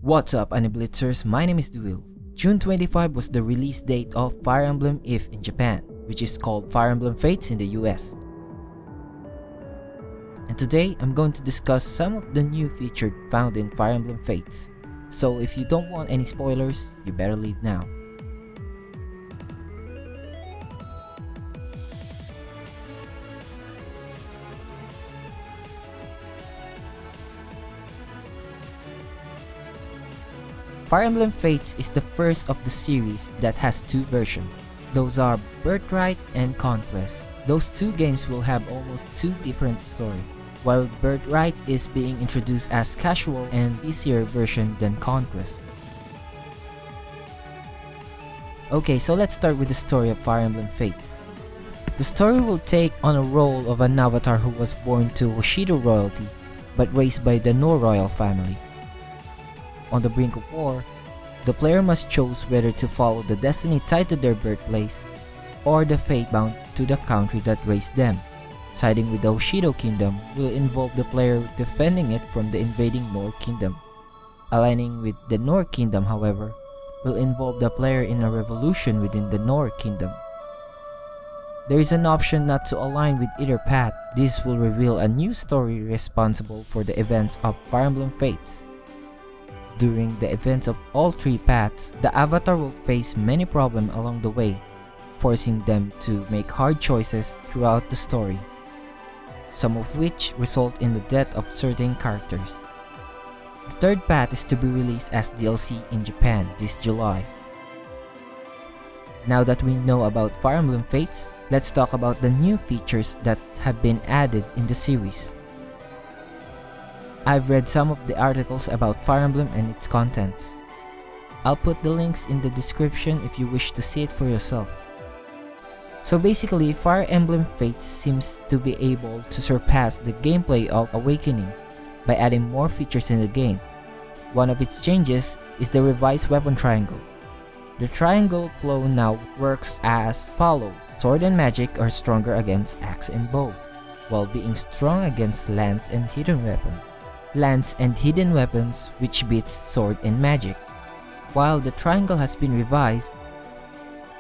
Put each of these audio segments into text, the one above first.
What's up, Aniblitzers? My name is Duil. June 25 was the release date of Fire Emblem If in Japan, which is called Fire Emblem Fates in the US. And today, I'm going to discuss some of the new features found in Fire Emblem Fates. So if you don't want any spoilers, you better leave now. Fire Emblem Fates is the first of the series that has two versions. Those are Birthright and Conquest. Those two games will have almost two different stories, while Birthright is being introduced as casual and easier version than Conquest. Okay, so let's start with the story of Fire Emblem Fates. The story will take on a role of an avatar who was born to Hoshido royalty but raised by the No royal family. On the brink of war, the player must choose whether to follow the destiny tied to their birthplace or the fate bound to the country that raised them. Siding with the Hoshido kingdom will involve the player defending it from the invading Nor kingdom. Aligning with the Nor kingdom, however, will involve the player in a revolution within the Nor kingdom. There is an option not to align with either path. This will reveal a new story responsible for the events of Fire Emblem Fates. During the events of all three paths, the avatar will face many problems along the way, forcing them to make hard choices throughout the story, some of which result in the death of certain characters. The third path is to be released as DLC in Japan this July. Now that we know about Fire Emblem Fates, let's talk about the new features that have been added in the series. I've read some of the articles about Fire Emblem and its contents. I'll put the links in the description if you wish to see it for yourself. So basically, Fire Emblem Fates seems to be able to surpass the gameplay of Awakening by adding more features in the game. One of its changes is the revised weapon triangle. The triangle flow now works as follows. Sword and magic are stronger against axe and bow, while being strong against lance and hidden weapon. Lance and hidden weapons which beats sword and magic. While the triangle has been revised,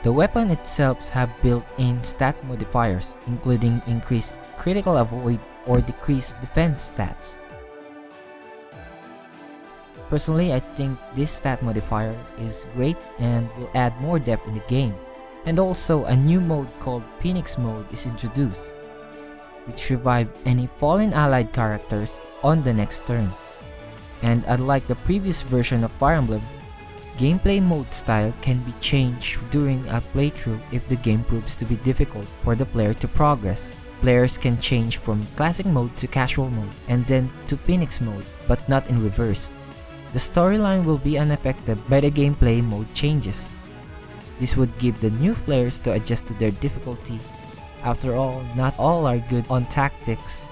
the weapon itself have built-in stat modifiers, including increased critical avoid or decreased defense stats. Personally, I think this stat modifier is great and will add more depth in the game. And also, a new mode called Phoenix mode is introduced, which revive any fallen allied characters on the next turn. And unlike the previous version of Fire Emblem, gameplay mode style can be changed during a playthrough if the game proves to be difficult for the player to progress. Players can change from classic mode to casual mode and then to Phoenix mode, but not in reverse. The storyline will be unaffected by the gameplay mode changes. This would give the new players to adjust to their difficulty. After all, not all are good on tactics,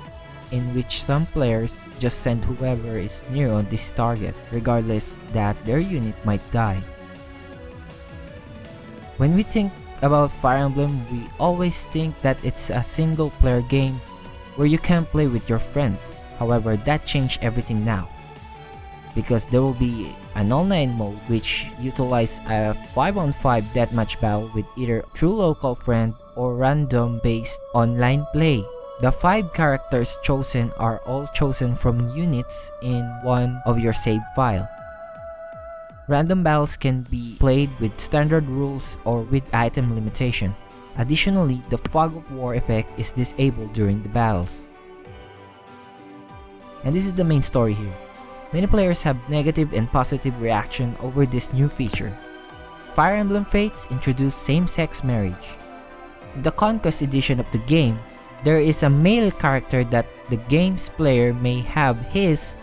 in which some players just send whoever is near on this target, regardless that their unit might die. When we think about Fire Emblem, we always think that it's a single player game where you can play with your friends. However, that changed everything now, because there will be an online mode which utilizes a 5-on-5 deathmatch battle with either true local friend or random based online play. The 5 characters chosen are all chosen from units in one of your save file. Random battles can be played with standard rules or with item limitation. Additionally, the fog of war effect is disabled during the battles. And this is the main story here. Many players have negative and positive reaction over this new feature. Fire Emblem Fates introduced same-sex marriage. In the Conquest edition of the game, there is a male character that the game's player may have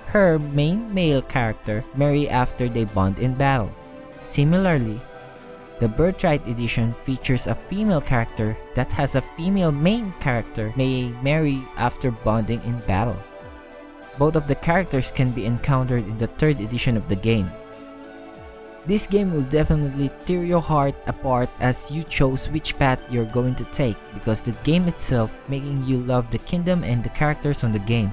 her main male character marry after they bond in battle. Similarly, the Birthright edition features a female character that has a female main character may marry after bonding in battle. Both of the characters can be encountered in the 3rd edition of the game. This game will definitely tear your heart apart as you chose which path you're going to take, because the game itself making you love the kingdom and the characters on the game.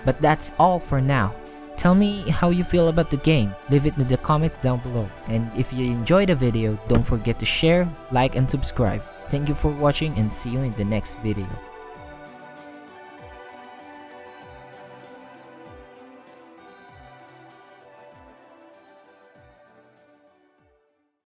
But that's all for now. Tell me how you feel about the game, leave it in the comments down below. And if you enjoyed the video, don't forget to share, like and subscribe. Thank you for watching and see you in the next video.